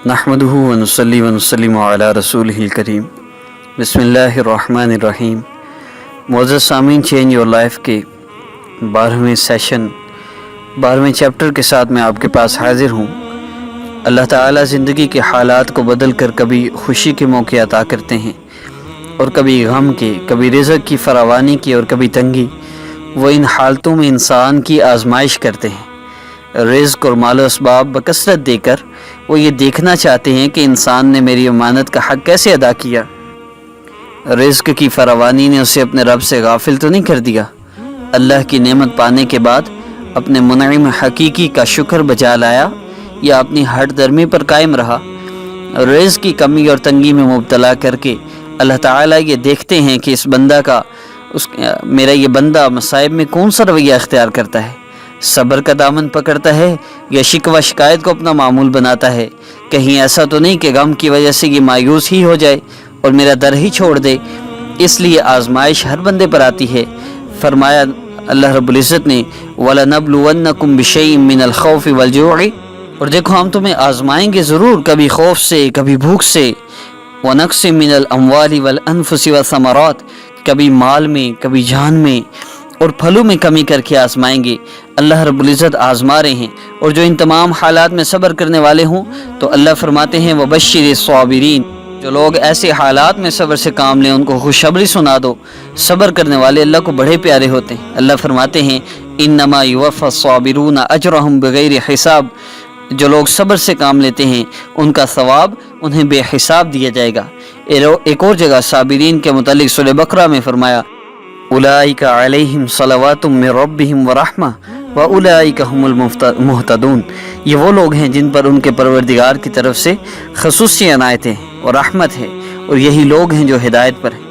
نحمدہ ونصلی ونسلم علی رسولہ الکریم۔ بسم اللہ الرحمن الرحیم۔ معزز سامعین، چینج یور لائف کے 12ویں سیشن 12ویں چیپٹر کے ساتھ میں آپ کے پاس حاضر ہوں۔ اللہ تعالیٰ زندگی کے حالات کو بدل کر کبھی خوشی کے موقع عطا کرتے ہیں اور کبھی غم کے، کبھی رزق کی فراوانی کی اور کبھی تنگی۔ وہ ان حالتوں میں انسان کی آزمائش کرتے ہیں۔ رزق اور مال و اسباب بکثرت دے کر وہ یہ دیکھنا چاہتے ہیں کہ انسان نے میری امانت کا حق کیسے ادا کیا۔ رزق کی فراوانی نے اسے اپنے رب سے غافل تو نہیں کر دیا۔ اللہ کی نعمت پانے کے بعد اپنے منعم حقیقی کا شکر بجا لایا یا اپنی ہٹ درمی پر قائم رہا۔ رزق کی کمی اور تنگی میں مبتلا کر کے اللہ تعالیٰ یہ دیکھتے ہیں کہ میرا یہ بندہ مصائب میں کون سا رویہ اختیار کرتا ہے، صبر کا دامن پکڑتا ہے یا شکوہ شکایت کو اپنا معمول بناتا ہے۔ کہیں ایسا تو نہیں کہ غم کی وجہ سے یہ مایوس ہی ہو جائے اور میرا در ہی چھوڑ دے۔ اس لیے آزمائش ہر بندے پر آتی ہے۔ فرمایا اللہ رب العزت نے وَلَنَبْلُوَنَّكُمْ بِشَيْءٍ مِّنَ الْخَوْفِ وَالْجُوعِ، اور دیکھو ہم تمہیں آزمائیں گے ضرور، کبھی خوف سے، کبھی بھوک سے، وَنَقْصٍ مِّنَ الْأَمْوَالِ وَالْأَنفُسِ وَالثَّمَرَاتِ، کبھی مال میں، کبھی جان میں اور پھلوں میں کمی کر کے آزمائیں گے۔ اللہ رب العزت آزما رہے ہیں، اور جو ان تمام حالات میں صبر کرنے والے ہوں تو اللہ فرماتے ہیں وَبَشِّرِ الصَّابِرِينَ، جو لوگ ایسے حالات میں صبر سے کام لیں ان کو خوشخبری سنا دو۔ صبر کرنے والے اللہ کو بڑے پیارے ہوتے ہیں۔ اللہ فرماتے ہیں انما یوفی الصابرون اجرهم بغیر حساب، جو لوگ صبر سے کام لیتے ہیں ان کا ثواب انہیں بے حساب دیا جائے گا۔ ایک اور جگہ صابرین کے متعلق سورہ بقرہ میں فرمایا اولئک علیہم صلوات من ربہم ورحمہ واولئک هم المہتدون، یہ وہ لوگ ہیں جن پر ان کے پروردگار کی طرف سے خصوصی عنایتیں اور رحمت ہے، اور یہی لوگ ہیں جو ہدایت پر ہیں۔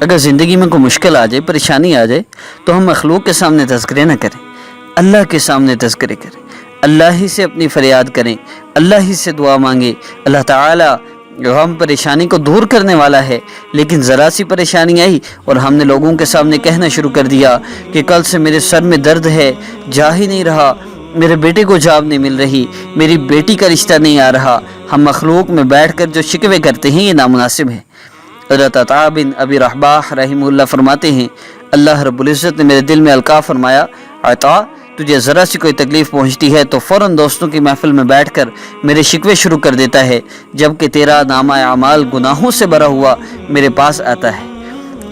اگر زندگی میں کوئی مشکل آ جائے، پریشانی آ جائے تو ہم مخلوق کے سامنے تذکرے نہ کریں، اللہ کے سامنے تذکرے کریں، اللہ ہی سے اپنی فریاد کریں، اللہ ہی سے دعا مانگیں۔ اللہ تعالیٰ غم پریشانی کو دور کرنے والا ہے، لیکن ذرا سی پریشانی آئی اور ہم نے لوگوں کے سامنے کہنا شروع کر دیا کہ کل سے میرے سر میں درد ہے، جا ہی نہیں رہا، میرے بیٹے کو جاب نہیں مل رہی، میری بیٹی کا رشتہ نہیں آ رہا۔ ہم مخلوق میں بیٹھ کر جو شکوے کرتے ہیں یہ نامناسب ہے۔ حضرت عطا بن ابی رباح رحمہ اللہ فرماتے ہیں اللہ رب العزت نے میرے دل میں القاء فرمایا عطا، تجھے ذرا سی کوئی تکلیف پہنچتی ہے تو فوراً دوستوں کی محفل میں بیٹھ کر میرے شکوے شروع کر دیتا ہے، جبکہ تیرا نامہ اعمال گناہوں سے بھرا ہوا میرے پاس آتا ہے۔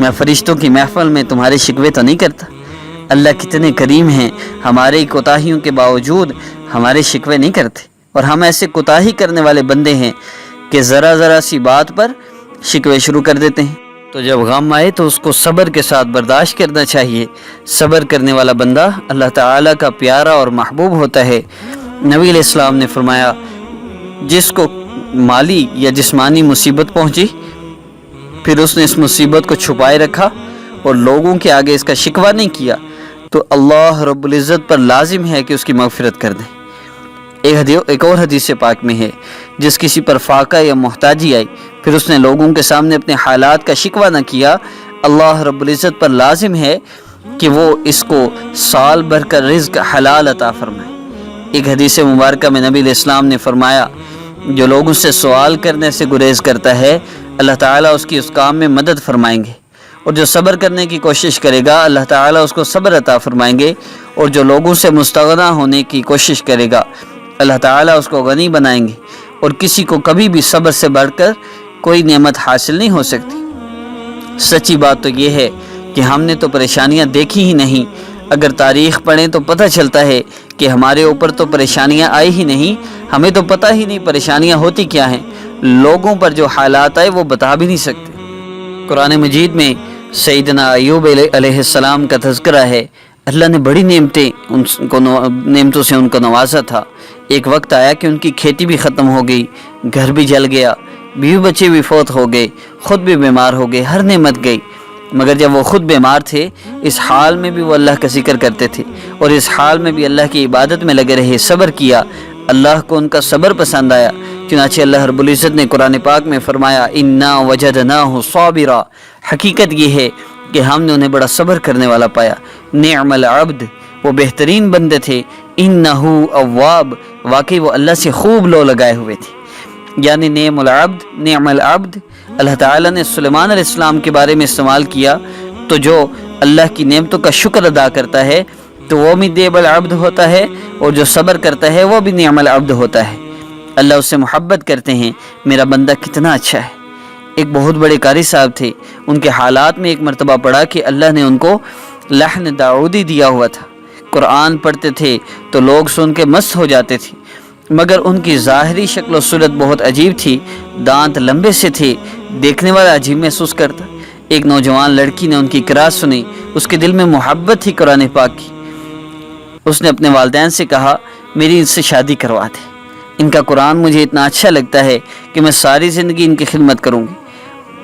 میں فرشتوں کی محفل میں تمہارے شکوے تو نہیں کرتا۔ اللہ کتنے کریم ہیں، ہماری کوتاہیوں کے باوجود ہمارے شکوے نہیں کرتے، اور ہم ایسے کوتاہی کرنے والے بندے ہیں کہ ذرا سی بات پر شکوے شروع کر دیتے ہیں۔ تو جب غم آئے تو اس کو صبر کے ساتھ برداشت کرنا چاہیے۔ صبر کرنے والا بندہ اللہ تعالیٰ کا پیارا اور محبوب ہوتا ہے۔ نبی علیہ السلام نے فرمایا جس کو مالی یا جسمانی مصیبت پہنچی پھر اس نے اس مصیبت کو چھپائے رکھا اور لوگوں کے آگے اس کا شکوہ نہیں کیا تو اللہ رب العزت پر لازم ہے کہ اس کی مغفرت کر دیں۔ ایک اور حدیث پاک میں ہے جس کسی پر فاقہ یا محتاجی آئی پھر اس نے لوگوں کے سامنے اپنے حالات کا شکوہ نہ کیا، اللہ رب العزت پر لازم ہے کہ وہ اس کو سال بھر کا رزق حلال عطا فرمائے۔ ایک حدیث مبارکہ میں نبی علیہ السلام نے فرمایا جو لوگوں سے سوال کرنے سے گریز کرتا ہے اللہ تعالیٰ اس کی اس کام میں مدد فرمائیں گے، اور جو صبر کرنے کی کوشش کرے گا اللہ تعالیٰ اس کو صبر عطا فرمائیں گے، اور جو لوگوں سے مستغنی ہونے کی کوشش کرے گا اللہ تعالیٰ اس کو غنی بنائیں گے، اور کسی کو کبھی بھی صبر سے بڑھ کر کوئی نعمت حاصل نہیں ہو سکتی۔ سچی بات تو یہ ہے کہ ہم نے تو پریشانیاں دیکھی ہی نہیں۔ اگر تاریخ پڑھیں تو پتہ چلتا ہے کہ ہمارے اوپر تو پریشانیاں آئی ہی نہیں، ہمیں تو پتہ ہی نہیں پریشانیاں ہوتی کیا ہیں۔ لوگوں پر جو حالات آئے وہ بتا بھی نہیں سکتے۔ قرآن مجید میں سیدنا ایوب علیہ السلام کا تذکرہ ہے۔ اللہ نے بڑی نعمتوں سے ان کو نوازا تھا۔ ایک وقت آیا کہ ان کی کھیتی بھی ختم ہو گئی، گھر بھی جل گیا، بیوی بچے بھی فوت ہو گئے، خود بھی بیمار ہو گئے، ہر نعمت گئی۔ مگر جب وہ خود بیمار تھے اس حال میں بھی وہ اللہ کا ذکر کرتے تھے، اور اس حال میں بھی اللہ کی عبادت میں لگے رہے، صبر کیا۔ اللہ کو ان کا صبر پسند آیا، چنانچہ اللہ رب العزت نے قرآن پاک میں فرمایا انا وجدناہ صابرا، حقیقت یہ ہے کہ ہم نے انہیں بڑا صبر کرنے والا پایا۔ نعم العبد، وہ بہترین بندے تھے، انہ اواب، واقعی وہ اللہ سے خوب لو لگائے ہوئے تھے۔ یعنی نعم العبد اللہ تعالیٰ نے سلیمان علیہ السلام کے بارے میں استعمال کیا، تو جو اللہ کی نعمتوں کا شکر ادا کرتا ہے تو وہ بھی نعم العبد ہوتا ہے، اور جو صبر کرتا ہے وہ بھی نعم العبد ہوتا ہے۔ اللہ اس سے محبت کرتے ہیں، میرا بندہ کتنا اچھا ہے۔ ایک بہت بڑے قاری صاحب تھے، ان کے حالات میں ایک مرتبہ پڑھا کہ اللہ نے ان کو لحن داؤدی دیا ہوا تھا۔ قرآن پڑھتے تھے تو لوگ سن کے مست ہو جاتے تھے، مگر ان کی ظاہری شکل و صورت بہت عجیب تھی، دانت لمبے سے تھے، دیکھنے والا عجیب محسوس کرتا۔ ایک نوجوان لڑکی نے ان کی قرأت سنی، اس کے دل میں محبت تھی قرآن پاک کی۔ اس نے اپنے والدین سے کہا میری ان سے شادی کروا دے، ان کا قرآن مجھے اتنا اچھا لگتا ہے کہ میں ساری زندگی ان کی خدمت کروں گی۔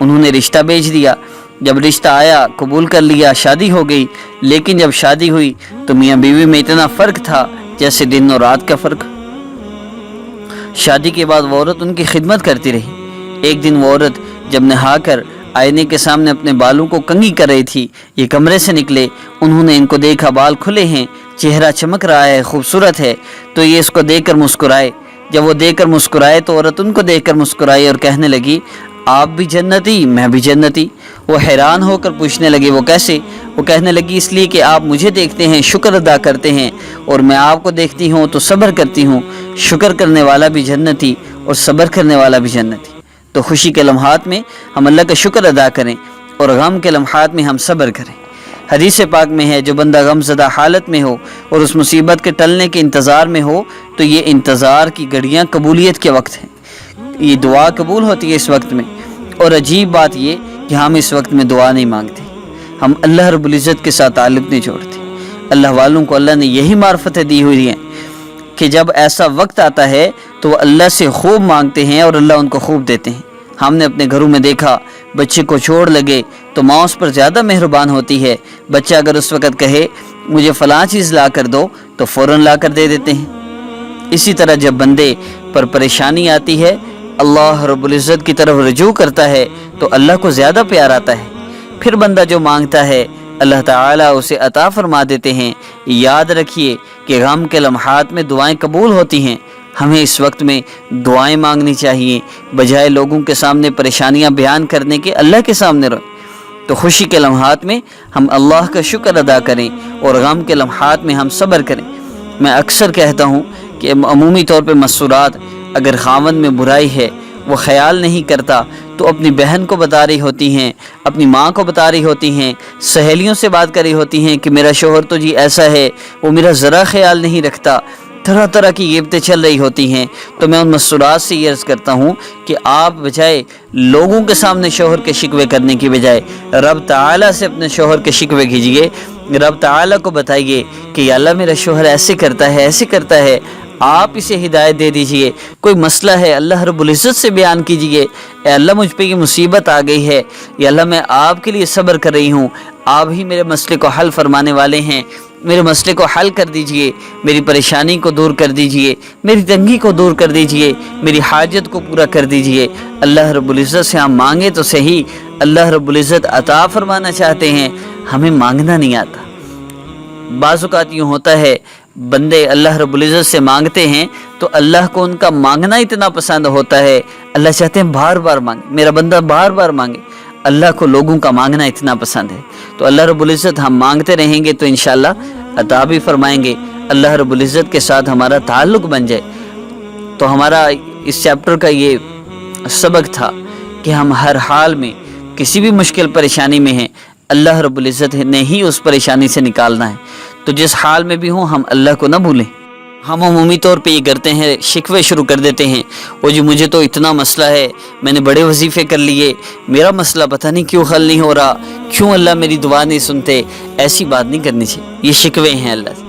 انہوں نے رشتہ بھیج دیا، جب رشتہ آیا قبول کر لیا، شادی ہو گئی۔ لیکن جب شادی ہوئی تو میاں بیوی میں اتنا فرق تھا جیسے دن اور رات کا فرق۔ شادی کے بعد وہ عورت ان کی خدمت کرتی رہی۔ ایک دن وہ عورت جب نہا کر آئینے کے سامنے اپنے بالوں کو کنگھی کر رہی تھی، یہ کمرے سے نکلے، انہوں نے ان کو دیکھا بال کھلے ہیں، چہرہ چمک رہا ہے، خوبصورت ہے، تو یہ اس کو دیکھ کر مسکرائے۔ جب وہ دیکھ کر مسکرائے تو عورت ان کو دیکھ کر مسکرائی اور کہنے لگی آپ بھی جنتی میں بھی جنتی۔ وہ حیران ہو کر پوچھنے لگے وہ کیسے؟ وہ کہنے لگی اس لیے کہ آپ مجھے دیکھتے ہیں، شکر ادا کرتے ہیں، اور میں آپ کو دیکھتی ہوں تو صبر کرتی ہوں۔ شکر کرنے والا بھی جنتی اور صبر کرنے والا بھی جنتی۔ تو خوشی کے لمحات میں ہم اللہ کا شکر ادا کریں اور غم کے لمحات میں ہم صبر کریں۔ حدیث پاک میں ہے جو بندہ غم زدہ حالت میں ہو اور اس مصیبت کے ٹلنے کے انتظار میں ہو تو یہ انتظار کی گھڑیاں قبولیت کے وقت ہیں، یہ دعا قبول ہوتی ہے اس وقت میں۔ اور عجیب بات یہ کہ ہم اس وقت میں دعا نہیں مانگتے، ہم اللہ رب العزت کے ساتھ تعلق نہیں جوڑتے۔ اللہ والوں کو اللہ نے یہی معرفتیں دی ہوئی ہیں کہ جب ایسا وقت آتا ہے تو وہ اللہ سے خوب مانگتے ہیں اور اللہ ان کو خوب دیتے ہیں۔ ہم نے اپنے گھروں میں دیکھا بچے کو چوٹ لگے تو ماں اس پر زیادہ مہربان ہوتی ہے۔ بچہ اگر اس وقت کہے مجھے فلاں چیز لا کر دو تو فوراً لا کر دے دیتے ہیں۔ اسی طرح جب بندے پر پریشانی آتی ہے، اللہ رب العزت کی طرف رجوع کرتا ہے تو اللہ کو زیادہ پیار آتا ہے۔ پھر بندہ جو مانگتا ہے اللہ تعالیٰ اسے عطا فرما دیتے ہیں۔ یاد رکھیے کہ غم کے لمحات میں دعائیں قبول ہوتی ہیں۔ ہمیں اس وقت میں دعائیں مانگنی چاہیے، بجائے لوگوں کے سامنے پریشانیاں بیان کرنے کے اللہ کے سامنے روئیں۔ تو خوشی کے لمحات میں ہم اللہ کا شکر ادا کریں اور غم کے لمحات میں ہم صبر کریں۔ میں اکثر کہتا ہوں کہ عمومی طور پہ مسورات اگر خاوند میں برائی ہے وہ خیال نہیں کرتا تو اپنی بہن کو بتا رہی ہوتی ہیں، اپنی ماں کو بتا رہی ہوتی ہیں، سہیلیوں سے بات کر رہی ہوتی ہیں کہ میرا شوہر تو جی ایسا ہے، وہ میرا ذرا خیال نہیں رکھتا، طرح طرح کی غیبتیں چل رہی ہوتی ہیں۔ تو میں ان مسورات سے یہ عرض کرتا ہوں کہ آپ بجائے لوگوں کے سامنے شوہر کے شکوے کرنے کی بجائے رب تعالیٰ سے اپنے شوہر کے شکوے کیجیے، رب تعالیٰ کو بتائیے کہ یا اللہ میرا شوہر ایسے کرتا ہے ایسے کرتا ہے، آپ اسے ہدایت دے دیجئے۔ کوئی مسئلہ ہے اللہ رب العزت سے بیان کیجئے، اے اللہ مجھ پہ یہ مصیبت آ گئی ہے، یا اللہ میں آپ کے لیے صبر کر رہی ہوں، آپ ہی میرے مسئلے کو حل فرمانے والے ہیں، میرے مسئلے کو حل کر دیجئے، میری پریشانی کو دور کر دیجئے، میری تنگی کو دور کر دیجئے، میری حاجت کو پورا کر دیجئے۔ اللہ رب العزت سے ہم مانگے تو صحیح، اللہ رب العزت عطا فرمانا چاہتے ہیں، ہمیں مانگنا نہیں آتا۔ بعض اوقات یوں ہوتا ہے بندے اللہ رب العزت سے مانگتے ہیں تو اللہ کو ان کا مانگنا اتنا پسند ہوتا ہے، اللہ چاہتے ہیں بار بار مانگے، میرا بندہ بار بار مانگے۔ اللہ کو لوگوں کا مانگنا اتنا پسند ہے، تو اللہ رب العزت ہم مانگتے رہیں گے تو انشاءاللہ عطا بھی فرمائیں گے۔ اللہ رب العزت کے ساتھ ہمارا تعلق بن جائے۔ تو ہمارا اس چیپٹر کا یہ سبق تھا کہ ہم ہر حال میں کسی بھی مشکل پریشانی میں ہیں، اللہ رب العزت نے ہی اس پریشانی سے نکالنا ہے۔ تو جس حال میں بھی ہوں ہم اللہ کو نہ بھولیں۔ ہم عمومی طور پہ یہ کرتے ہیں، شکوے شروع کر دیتے ہیں، وہ جی مجھے تو اتنا مسئلہ ہے، میں نے بڑے وظیفے کر لیے، میرا مسئلہ پتہ نہیں کیوں حل نہیں ہو رہا، کیوں اللہ میری دعا نہیں سنتے۔ ایسی بات نہیں کرنی چاہیے، یہ شکوے ہیں اللہ سے۔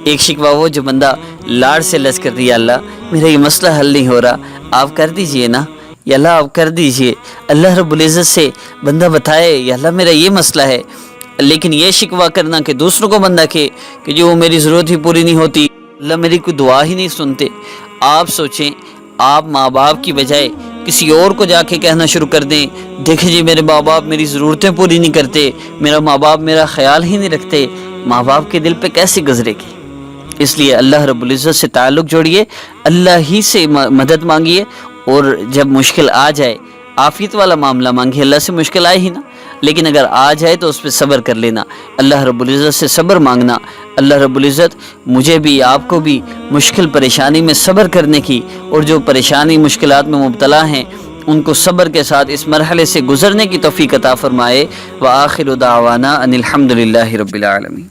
ایک شکوہ وہ جو بندہ لاڑ سے لج کر دیا، اللہ میرا یہ مسئلہ حل نہیں ہو رہا، آپ کر دیجئے نا، یا اللہ آپ کر دیجئے۔ اللہ رب العزت سے بندہ بتائے یا اللہ میرا یہ مسئلہ ہے۔ لیکن یہ شکوہ کرنا کہ دوسروں کو بندہ کہ جو میری ضرورت ہی پوری نہیں ہوتی، اللہ میری کوئی دعا ہی نہیں سنتے۔ آپ سوچیں، آپ ماں باپ کی بجائے کسی اور کو جا کے کہنا شروع کر دیں، دیکھیں جی میرے ماں باپ میری ضرورتیں پوری نہیں کرتے، میرا ماں باپ میرا خیال ہی نہیں رکھتے، ماں باپ کے دل پہ کیسے گزرے گی؟ اس لیے اللہ رب العزت سے تعلق جوڑیے، اللہ ہی سے مدد مانگیے، اور جب مشکل آ جائے، عافیت والا معاملہ مانگیے، اللہ سے مشکل آئے ہی نا، لیکن اگر آ جائے تو اس پہ صبر کر لینا، اللہ رب العزت سے صبر مانگنا۔ اللہ رب العزت مجھے بھی آپ کو بھی مشکل پریشانی میں صبر کرنے کی، اور جو پریشانی مشکلات میں مبتلا ہیں ان کو صبر کے ساتھ اس مرحلے سے گزرنے کی توفیق عطا فرمائے۔ وآخر دعوانا ان الحمد للہ رب العالمین۔